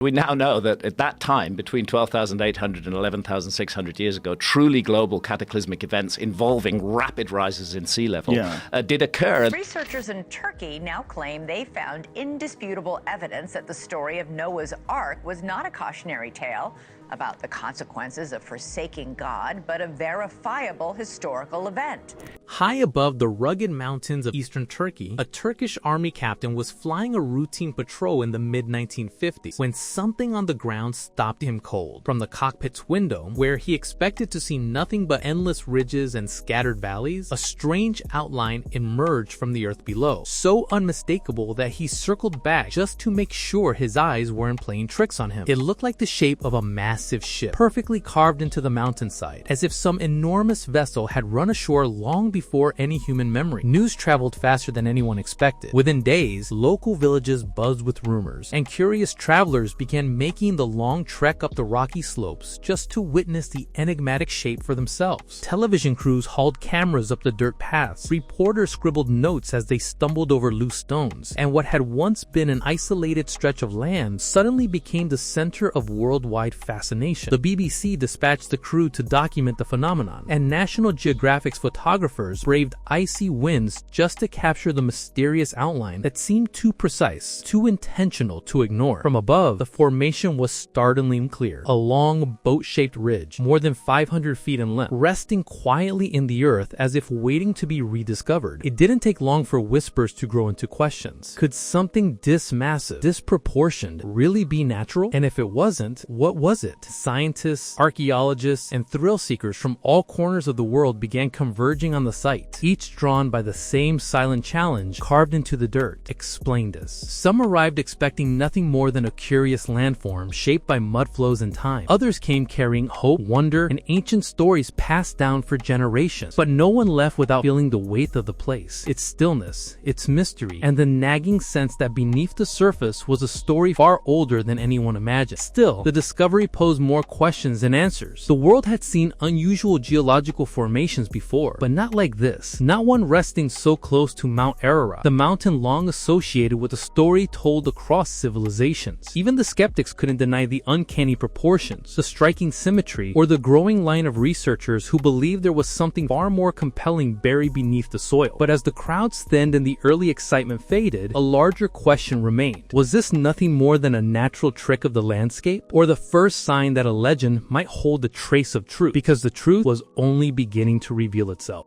We now know that at that time, between 12,800 and 11,600 years ago, truly global cataclysmic events involving rapid rises in sea level did occur. Researchers in Turkey now claim they found indisputable evidence that the story of Noah's Ark was not a cautionary tale about the consequences of forsaking God, but a verifiable historical event. High above the rugged mountains of eastern Turkey, a Turkish army captain was flying a routine patrol in the mid-1950s when something on the ground stopped him cold. From the cockpit's window, where he expected to see nothing but endless ridges and scattered valleys, a strange outline emerged from the earth below, so unmistakable that he circled back just to make sure his eyes weren't playing tricks on him. It looked like the shape of a massive ship, perfectly carved into the mountainside, as if some enormous vessel had run ashore long before any human memory. News traveled faster than anyone expected. Within days, local villages buzzed with rumors, and curious travelers began making the long trek up the rocky slopes just to witness the enigmatic shape for themselves. Television crews hauled cameras up the dirt paths, reporters scribbled notes as they stumbled over loose stones, and what had once been an isolated stretch of land suddenly became the center of worldwide fascination. The BBC dispatched the crew to document the phenomenon, and National Geographic's photographers braved icy winds just to capture the mysterious outline that seemed too precise, too intentional to ignore. From above, the formation was startlingly clear. A long, boat-shaped ridge, more than 500 feet in length, resting quietly in the earth as if waiting to be rediscovered. It didn't take long for whispers to grow into questions. Could something this massive, disproportioned, really be natural? And if it wasn't, what was it? Scientists, archaeologists, and thrill-seekers from all corners of the world began converging on the site, each drawn by the same silent challenge carved into the dirt: explain this. Some arrived expecting nothing more than a curious landform shaped by mud flows and time. Others came carrying hope, wonder, and ancient stories passed down for generations. But no one left without feeling the weight of the place, its stillness, its mystery, and the nagging sense that beneath the surface was a story far older than anyone imagined. Still, the discovery posed more questions than answers. The world had seen unusual geological formations before, but not like this. Not one resting so close to Mount Ararat, the mountain long associated with a story told across civilizations. Even the skeptics couldn't deny the uncanny proportions, the striking symmetry, or the growing line of researchers who believed there was something far more compelling buried beneath the soil. But as the crowds thinned and the early excitement faded, a larger question remained. Was this nothing more than a natural trick of the landscape, or the first sign that a legend might hold a trace of truth, because the truth was only beginning to reveal itself?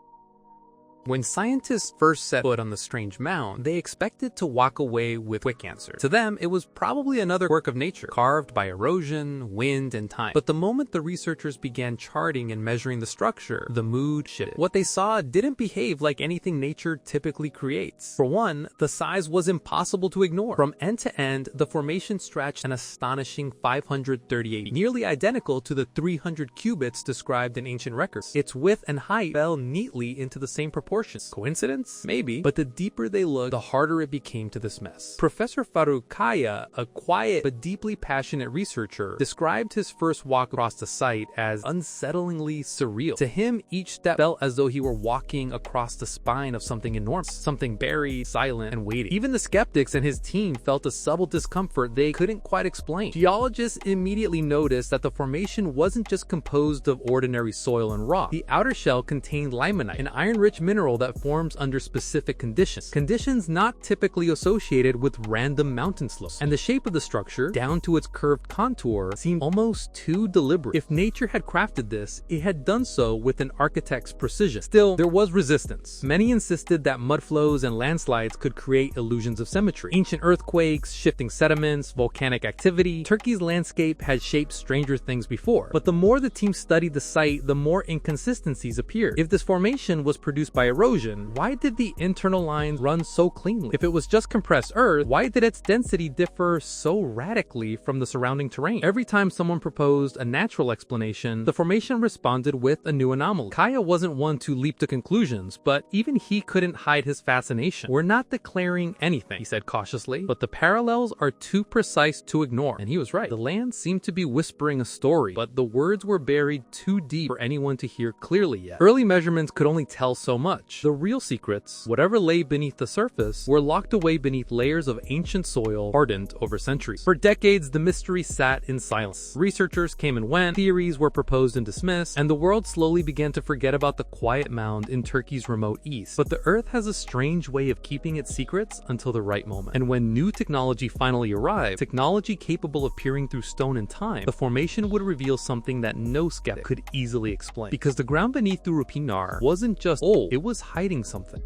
When scientists first set foot on the strange mound, they expected to walk away with quick answers. To them, it was probably another quirk of nature, carved by erosion, wind, and time. But the moment the researchers began charting and measuring the structure, the mood shifted. What they saw didn't behave like anything nature typically creates. For one, the size was impossible to ignore. From end to end, the formation stretched an astonishing 538 feet, nearly identical to the 300 cubits described in ancient records. Its width and height fell neatly into the same proportions. Coincidence? Maybe. But the deeper they looked, the harder it became to dismiss. Professor Faruk Kaya, a quiet but deeply passionate researcher, described his first walk across the site as unsettlingly surreal. To him, each step felt as though he were walking across the spine of something enormous, something buried, silent, and waiting. Even the skeptics and his team felt a subtle discomfort they couldn't quite explain. Geologists immediately noticed that the formation wasn't just composed of ordinary soil and rock. The outer shell contained limonite, an iron-rich mineral that forms under specific conditions not typically associated with random mountain slopes. And the shape of the structure, down to its curved contour, seemed almost too deliberate. If nature had crafted this, it had done so with an architect's precision. Still, there was resistance. Many insisted that mud flows and landslides could create illusions of symmetry. Ancient earthquakes, shifting sediments, volcanic activity. Turkey's landscape had shaped stranger things before. But the more the team studied the site, the more inconsistencies appeared. If this formation was produced by erosion, why did the internal lines run so cleanly? If it was just compressed earth, why did its density differ so radically from the surrounding terrain? Every time someone proposed a natural explanation, the formation responded with a new anomaly. Kaya wasn't one to leap to conclusions, but even he couldn't hide his fascination. "We're not declaring anything," he said cautiously, "but the parallels are too precise to ignore." And he was right. The land seemed to be whispering a story, but the words were buried too deep for anyone to hear clearly yet. Early measurements could only tell so much. much. The real secrets, whatever lay beneath the surface, were locked away beneath layers of ancient soil hardened over centuries. For decades, the mystery sat in silence. Researchers came and went, theories were proposed and dismissed, and the world slowly began to forget about the quiet mound in Turkey's remote east. But the Earth has a strange way of keeping its secrets until the right moment. And when new technology finally arrived, technology capable of peering through stone and time, the formation would reveal something that no skeptic could easily explain. Because the ground beneath Durupinar wasn't just old, it was hiding something.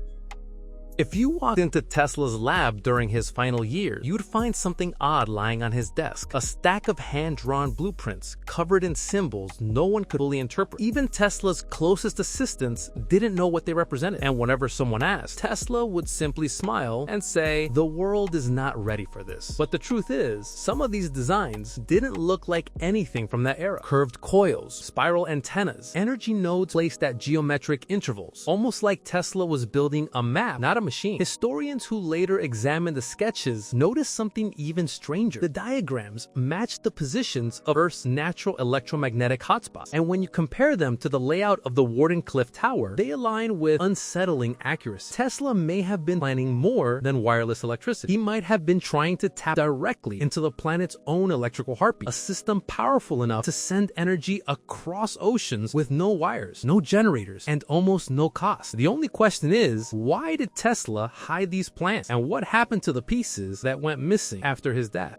If you walked into Tesla's lab during his final years, you'd find something odd lying on his desk. A stack of hand-drawn blueprints covered in symbols no one could fully interpret. Even Tesla's closest assistants didn't know what they represented. And whenever someone asked, Tesla would simply smile and say, "The world is not ready for this." But the truth is, some of these designs didn't look like anything from that era. Curved coils, spiral antennas, energy nodes placed at geometric intervals. Almost like Tesla was building a map, not a machine. Historians who later examined the sketches noticed something even stranger. The diagrams matched the positions of Earth's natural electromagnetic hotspots, and when you compare them to the layout of the Wardenclyffe Tower, they align with unsettling accuracy. Tesla may have been planning more than wireless electricity. He might have been trying to tap directly into the planet's own electrical heartbeat, a system powerful enough to send energy across oceans with no wires, no generators, and almost no cost. The only question is, why did Tesla hide these plans, and what happened to the pieces that went missing after his death?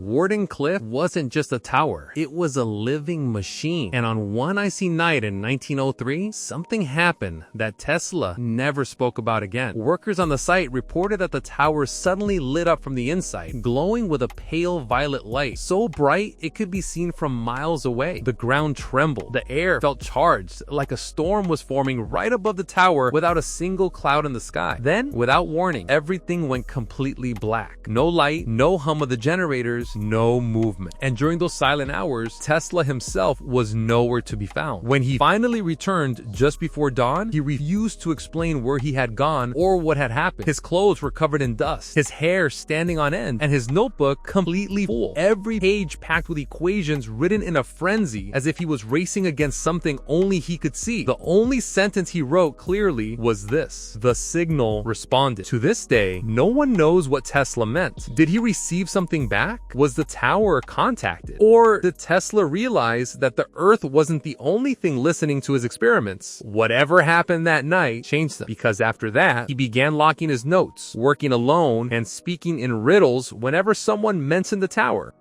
Wardenclyffe wasn't just a tower, it was a living machine. And on one icy night in 1903, something happened that Tesla never spoke about again. Workers on the site reported that the tower suddenly lit up from the inside, glowing with a pale violet light, so bright it could be seen from miles away. The ground trembled, the air felt charged, like a storm was forming right above the tower without a single cloud in the sky. Then, without warning, everything went completely black. No light, no hum of the generators, no movement. And during those silent hours, Tesla himself was nowhere to be found. When he finally returned just before dawn, he refused to explain where he had gone or what had happened. His clothes were covered in dust, his hair standing on end, and his notebook completely full. Every page packed with equations written in a frenzy, as if he was racing against something only he could see. The only sentence he wrote clearly was this: "The signal responded." To this day, no one knows what Tesla meant. Did he receive something back? Was the tower contacted? Or did Tesla realize that the Earth wasn't the only thing listening to his experiments? Whatever happened that night changed him, because after that, he began locking his notes, working alone, and speaking in riddles whenever someone mentioned the tower.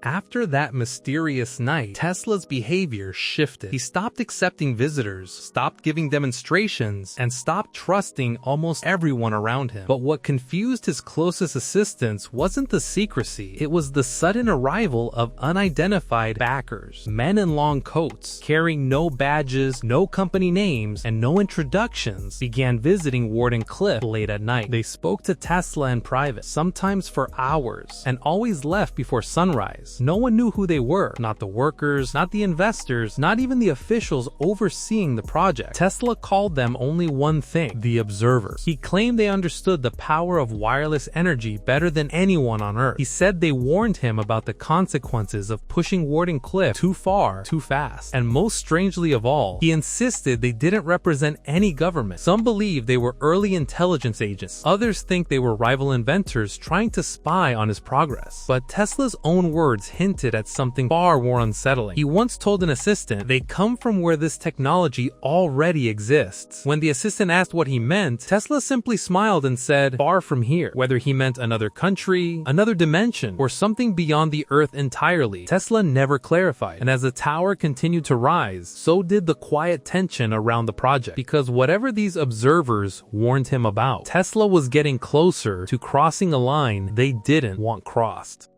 After that mysterious night, Tesla's behavior shifted. He stopped accepting visitors, stopped giving demonstrations, and stopped trusting almost everyone around him. But what confused his closest assistants wasn't the secrecy, it was the sudden arrival of unidentified backers. Men in long coats, carrying no badges, no company names, and no introductions, began visiting Wardenclyffe late at night. They spoke to Tesla in private, sometimes for hours, and always left before sunrise. No one knew who they were, not the workers, not the investors, not even the officials overseeing the project. Tesla called them only one thing: the observers. He claimed they understood the power of wireless energy better than anyone on Earth. He said they warned him about the consequences of pushing Wardenclyffe too far, too fast. And most strangely of all, he insisted they didn't represent any government. Some believe they were early intelligence agents. Others think they were rival inventors trying to spy on his progress. But Tesla's own words hinted at something far more unsettling. He once told an assistant they come from where this technology already exists. When the assistant asked what he meant, Tesla simply smiled and said, "Far from here." Whether he meant another country, another dimension, or something beyond the Earth entirely, Tesla never clarified. And as the tower continued to rise, so did the quiet tension around the project. Because whatever these observers warned him about, Tesla was getting closer to crossing a line they didn't want crossed.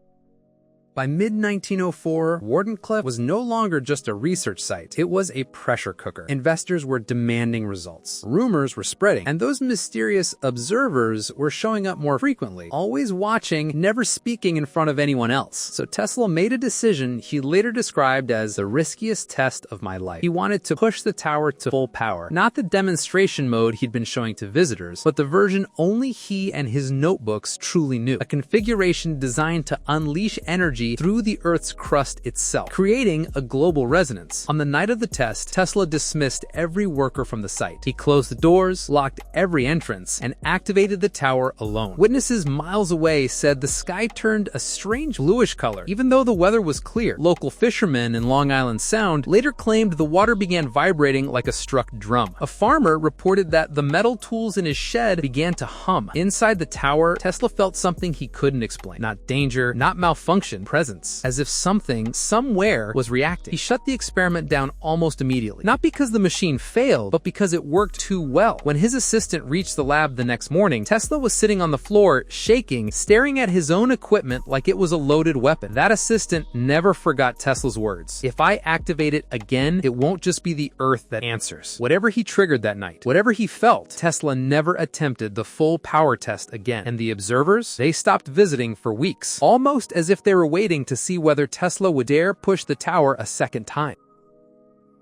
By mid-1904, Wardenclyffe was no longer just a research site. It was a pressure cooker. Investors were demanding results. Rumors were spreading, and those mysterious observers were showing up more frequently, always watching, never speaking in front of anyone else. So Tesla made a decision he later described as the riskiest test of my life. He wanted to push the tower to full power, not the demonstration mode he'd been showing to visitors, but the version only he and his notebooks truly knew. A configuration designed to unleash energy energy through the Earth's crust itself, creating a global resonance. On the night of the test, Tesla dismissed every worker from the site. He closed the doors, locked every entrance, and activated the tower alone. Witnesses miles away said the sky turned a strange bluish color, even though the weather was clear. Local fishermen in Long Island Sound later claimed the water began vibrating like a struck drum. A farmer reported that the metal tools in his shed began to hum. Inside the tower, Tesla felt something he couldn't explain. Not danger, not malfunction, presence. As if something, somewhere, was reacting. He shut the experiment down almost immediately. Not because the machine failed, but because it worked too well. When his assistant reached the lab the next morning, Tesla was sitting on the floor, shaking, staring at his own equipment like it was a loaded weapon. That assistant never forgot Tesla's words. If I activate it again, it won't just be the Earth that answers. Whatever he triggered that night, whatever he felt, Tesla never attempted the full power test again. And the observers, they stopped visiting for weeks, almost as if they were waiting to see whether Tesla would dare push the tower a second time.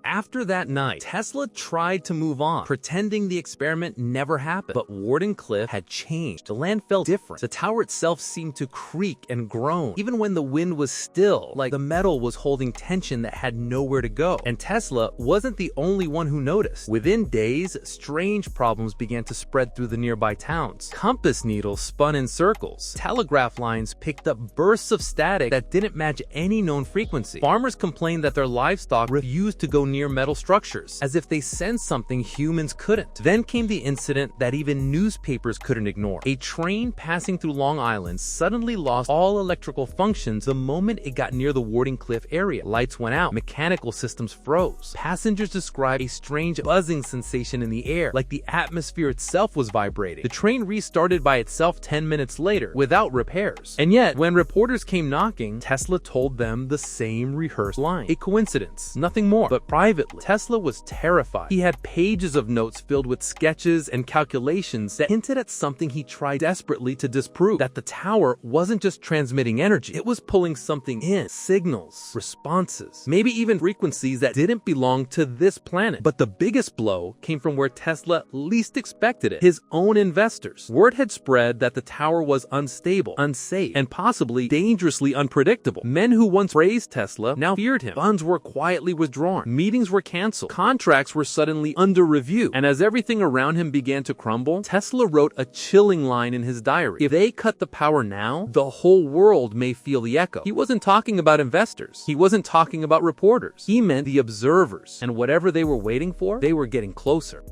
After that night, Tesla tried to move on, pretending the experiment never happened. But Wardenclyffe had changed. The land felt different. The tower itself seemed to creak and groan, even when the wind was still, like the metal was holding tension that had nowhere to go. And Tesla wasn't the only one who noticed. Within days, strange problems began to spread through the nearby towns. Compass needles spun in circles. Telegraph lines picked up bursts of static that didn't match any known frequency. Farmers complained that their livestock refused to go near metal structures, as if they sensed something humans couldn't. Then came the incident that even newspapers couldn't ignore. A train passing through Long Island suddenly lost all electrical functions the moment it got near the Wardenclyffe area. Lights went out, mechanical systems froze. Passengers described a strange buzzing sensation in the air, like the atmosphere itself was vibrating. The train restarted by itself 10 minutes later, without repairs. And yet, when reporters came knocking, Tesla told them the same rehearsed line. A coincidence, nothing more. But privately, Tesla was terrified. He had pages of notes filled with sketches and calculations that hinted at something he tried desperately to disprove, that the tower wasn't just transmitting energy, it was pulling something in, signals, responses, maybe even frequencies that didn't belong to this planet. But the biggest blow came from where Tesla least expected it, his own investors. Word had spread that the tower was unstable, unsafe, and possibly dangerously unpredictable. Men who once praised Tesla now feared him. Funds were quietly withdrawn. Meetings were canceled. Contracts were suddenly under review. And as everything around him began to crumble, Tesla wrote a chilling line in his diary. If they cut the power now, the whole world may feel the echo. He wasn't talking about investors. He wasn't talking about reporters. He meant the observers. And whatever they were waiting for, they were getting closer.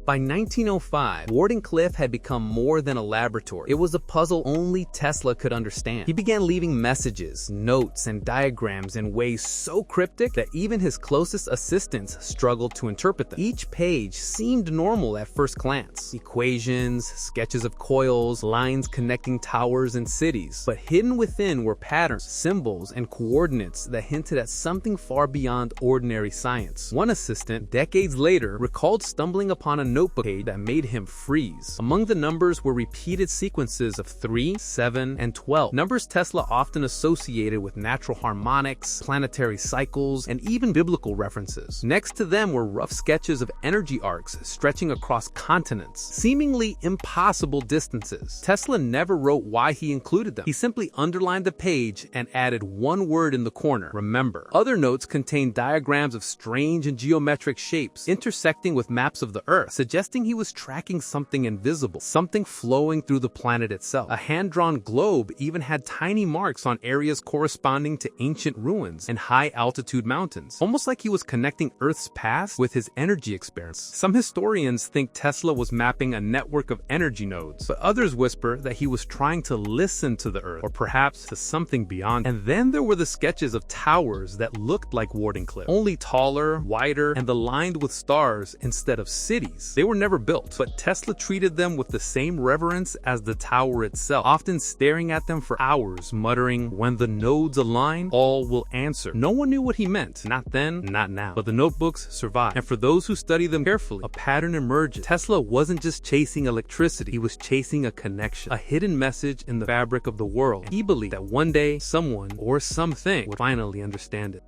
By 1905, Wardenclyffe had become more than a laboratory. It was a puzzle only Tesla could understand. He began leaving messages, notes, and diagrams in ways so cryptic that even his closest assistants struggled to interpret them. Each page seemed normal at first glance. Equations, sketches of coils, lines connecting towers and cities. But hidden within were patterns, symbols, and coordinates that hinted at something far beyond ordinary science. One assistant, decades later, recalled stumbling upon a notebook page that made him freeze. Among the numbers were repeated sequences of 3, 7, and 12. Numbers Tesla often associated with natural harmonics, planetary cycles, and even biblical references. Next to them were rough sketches of energy arcs stretching across continents, seemingly impossible distances. Tesla never wrote why he included them. He simply underlined the page and added one word in the corner: remember. Other notes contained diagrams of strange and geometric shapes, intersecting with maps of the Earth, suggesting he was tracking something invisible, something flowing through the planet itself. A hand-drawn globe even had tiny marks on areas corresponding to ancient ruins and high-altitude mountains, almost like he was connecting Earth's past with his energy experience. Some historians think Tesla was mapping a network of energy nodes, but others whisper that he was trying to listen to the Earth, or perhaps to something beyond. And then there were the sketches of towers that looked like Wardenclyffe, only taller, wider, and aligned with stars instead of cities. They were never built, but Tesla treated them with the same reverence as the tower itself, often staring at them for hours, muttering, "When the nodes align, all will answer." No one knew what he meant. Not then, not now. But the notebooks survived, and for those who study them carefully, a pattern emerges. Tesla wasn't just chasing electricity, he was chasing a connection, a hidden message in the fabric of the world. He believed that one day, someone or something would finally understand it.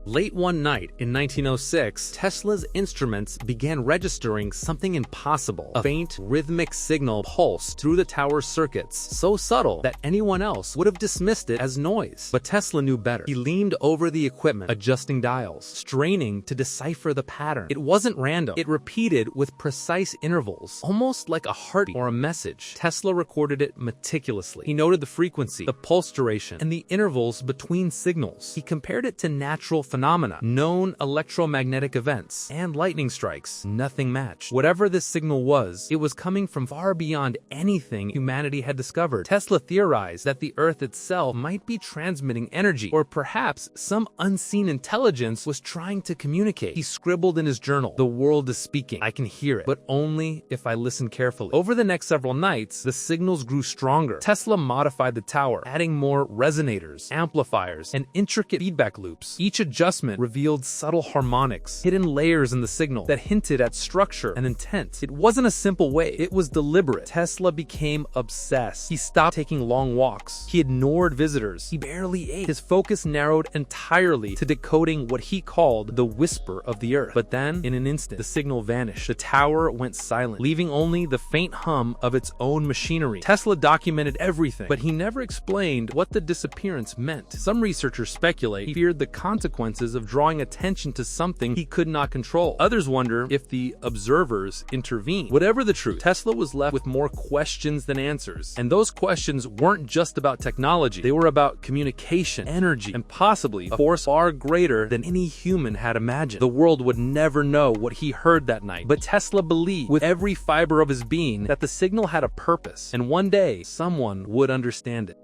Late one night in 1906, Tesla's instruments began registering something impossible. A faint, rhythmic signal pulsed through the tower's circuits, so subtle that anyone else would have dismissed it as noise. But Tesla knew better. He leaned over the equipment, adjusting dials, straining to decipher the pattern. It wasn't random. It repeated with precise intervals, almost like a heartbeat or a message. Tesla recorded it meticulously. He noted the frequency, the pulse duration, and the intervals between signals. He compared it to natural phenomena, known electromagnetic events, and lightning strikes. Nothing matched. Whatever this signal was, it was coming from far beyond anything humanity had discovered. Tesla theorized that the Earth itself might be transmitting energy, or perhaps some unseen intelligence was trying to communicate. He scribbled in his journal, "The world is speaking. I can hear it, but only if I listen carefully." Over the next several nights, the signals grew stronger. Tesla modified the tower, adding more resonators, amplifiers, and intricate feedback loops. Each adjustment revealed subtle harmonics, hidden layers in the signal that hinted at structure and intent. It wasn't a simple wave, it was deliberate. Tesla became obsessed. He stopped taking long walks. He ignored visitors. He barely ate. His focus narrowed entirely to decoding what he called the whisper of the Earth. But then, in an instant, the signal vanished. The tower went silent, leaving only the faint hum of its own machinery. Tesla documented everything, but he never explained what the disappearance meant. Some researchers speculate he feared the consequences of drawing attention to something he could not control. Others wonder if the observers intervened. Whatever the truth, Tesla was left with more questions than answers. And those questions weren't just about technology. They were about communication, energy, and possibly a force far greater than any human had imagined. The world would never know what he heard that night. But Tesla believed with every fiber of his being that the signal had a purpose, and one day someone would understand it.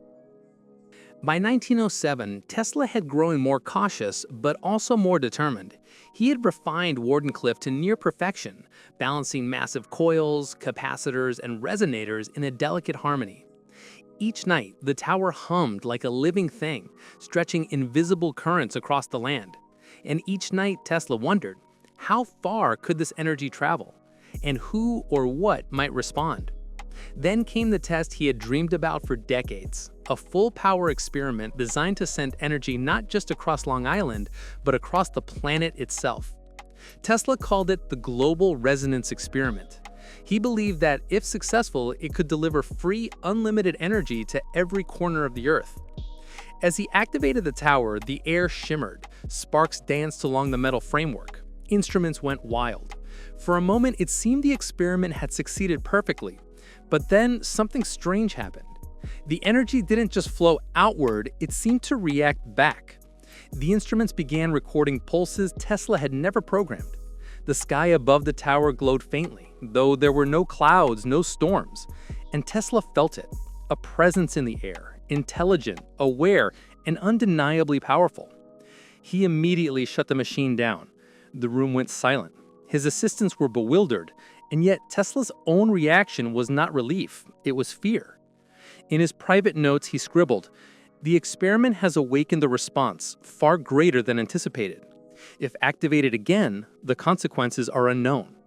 By 1907, Tesla had grown more cautious, but also more determined. He had refined Wardenclyffe to near perfection, balancing massive coils, capacitors, and resonators in a delicate harmony. Each night, the tower hummed like a living thing, stretching invisible currents across the land. And each night, Tesla wondered, how far could this energy travel? And who or what might respond? Then came the test he had dreamed about for decades, a full-power experiment designed to send energy not just across Long Island, but across the planet itself. Tesla called it the Global Resonance Experiment. He believed that, if successful, it could deliver free, unlimited energy to every corner of the Earth. As he activated the tower, the air shimmered, sparks danced along the metal framework. Instruments went wild. For a moment, it seemed the experiment had succeeded perfectly. But then something strange happened. The energy didn't just flow outward, it seemed to react back. The instruments began recording pulses Tesla had never programmed. The sky above the tower glowed faintly, though there were no clouds, no storms. And Tesla felt it, a presence in the air, intelligent, aware, and undeniably powerful. He immediately shut the machine down. The room went silent. His assistants were bewildered, and yet Tesla's own reaction was not relief, it was fear. In his private notes, he scribbled, "The experiment has awakened a response far greater than anticipated. If activated again, the consequences are unknown."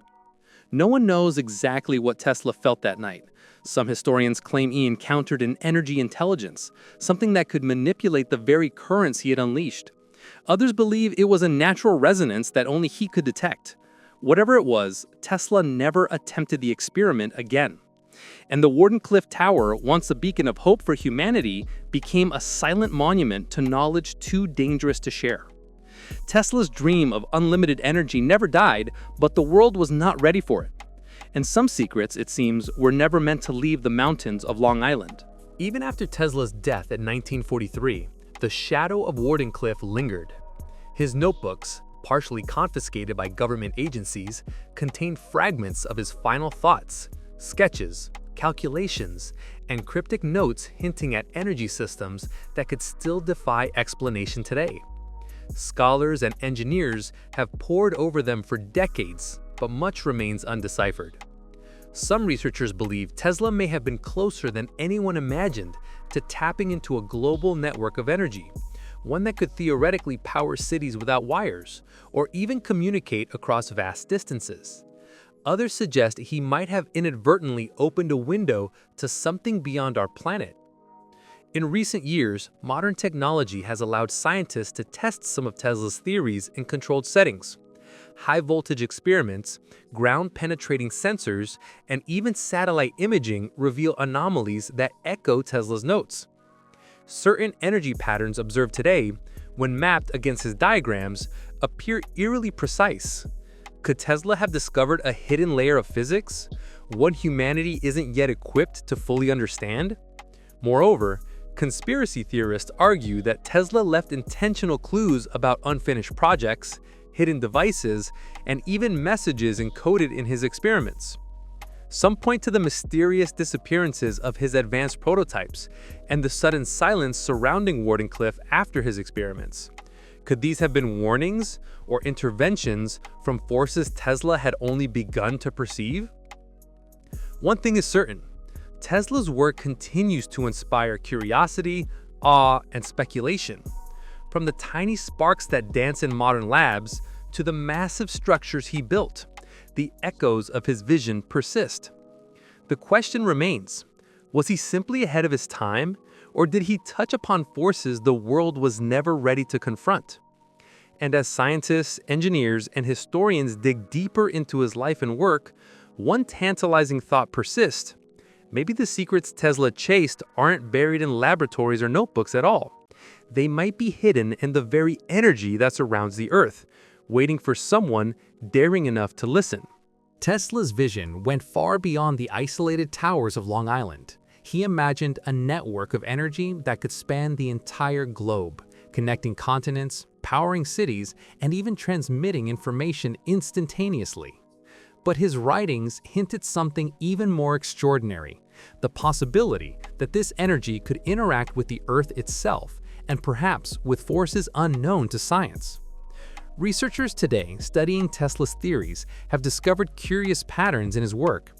No one knows exactly what Tesla felt that night. Some historians claim he encountered an energy intelligence, something that could manipulate the very currents he had unleashed. Others believe it was a natural resonance that only he could detect. Whatever it was, Tesla never attempted the experiment again. And the Wardenclyffe Tower, once a beacon of hope for humanity, became a silent monument to knowledge too dangerous to share. Tesla's dream of unlimited energy never died, but the world was not ready for it. And some secrets, it seems, were never meant to leave the mountains of Long Island. Even after Tesla's death in 1943, the shadow of Wardenclyffe lingered. His notebooks, partially confiscated by government agencies, contained fragments of his final thoughts, sketches, calculations, and cryptic notes hinting at energy systems that could still defy explanation today. Scholars and engineers have pored over them for decades, but much remains undeciphered. Some researchers believe Tesla may have been closer than anyone imagined to tapping into a global network of energy, one that could theoretically power cities without wires, or even communicate across vast distances. Others suggest he might have inadvertently opened a window to something beyond our planet. In recent years, modern technology has allowed scientists to test some of Tesla's theories in controlled settings. High-voltage experiments, ground-penetrating sensors, and even satellite imaging reveal anomalies that echo Tesla's notes. Certain energy patterns observed today, when mapped against his diagrams, appear eerily precise. Could Tesla have discovered a hidden layer of physics, one humanity isn't yet equipped to fully understand? Moreover, conspiracy theorists argue that Tesla left intentional clues about unfinished projects, hidden devices, and even messages encoded in his experiments. Some point to the mysterious disappearances of his advanced prototypes and the sudden silence surrounding Wardenclyffe after his experiments. Could these have been warnings or interventions from forces Tesla had only begun to perceive? One thing is certain: Tesla's work continues to inspire curiosity, awe, and speculation. From the tiny sparks that dance in modern labs to the massive structures he built, the echoes of his vision persist. The question remains: was he simply ahead of his time, or did he touch upon forces the world was never ready to confront? And as scientists, engineers, and historians dig deeper into his life and work, one tantalizing thought persists: maybe the secrets Tesla chased aren't buried in laboratories or notebooks at all. They might be hidden in the very energy that surrounds the Earth, waiting for someone daring enough to listen. Tesla's vision went far beyond the isolated towers of Long Island. He imagined a network of energy that could span the entire globe, connecting continents, powering cities, and even transmitting information instantaneously. But his writings hinted something even more extraordinary: the possibility that this energy could interact with the Earth itself, and perhaps with forces unknown to science. Researchers today studying Tesla's theories have discovered curious patterns in his work.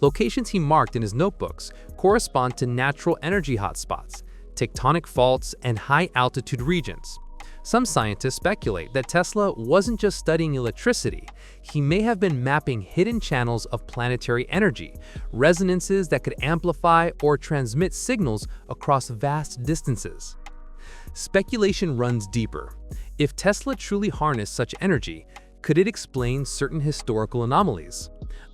Locations he marked in his notebooks correspond to natural energy hotspots, tectonic faults, and high-altitude regions. Some scientists speculate that Tesla wasn't just studying electricity. He may have been mapping hidden channels of planetary energy, resonances that could amplify or transmit signals across vast distances. Speculation runs deeper. If Tesla truly harnessed such energy, could it explain certain historical anomalies?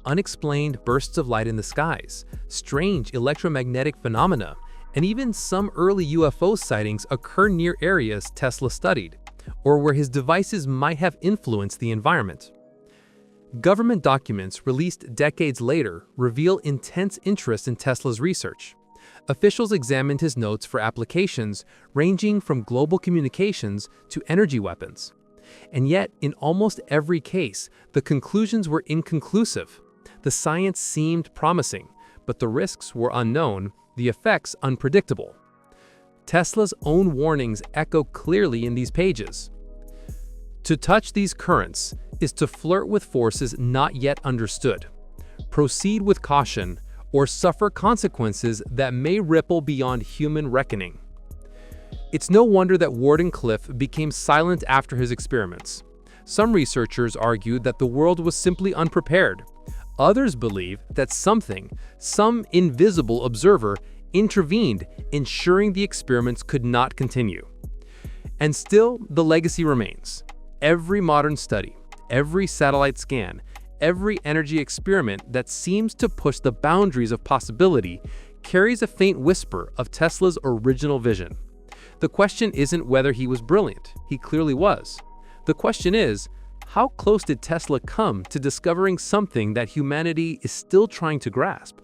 Unexplained bursts of light in the skies, strange electromagnetic phenomena, and even some early UFO sightings occur near areas Tesla studied, or where his devices might have influenced the environment. Government documents released decades later reveal intense interest in Tesla's research. Officials examined his notes for applications ranging from global communications to energy weapons. And yet, in almost every case, the conclusions were inconclusive. The science seemed promising, but the risks were unknown, the effects unpredictable. Tesla's own warnings echo clearly in these pages. To touch these currents is to flirt with forces not yet understood. Proceed with caution, or suffer consequences that may ripple beyond human reckoning. It's no wonder that Wardenclyffe became silent after his experiments. Some researchers argued that the world was simply unprepared. Others believe that some invisible observer, intervened, ensuring the experiments could not continue. And still, the legacy remains. Every modern study, every satellite scan, every energy experiment that seems to push the boundaries of possibility carries a faint whisper of Tesla's original vision. The question isn't whether he was brilliant. He clearly was. The question is, how close did Tesla come to discovering something that humanity is still trying to grasp?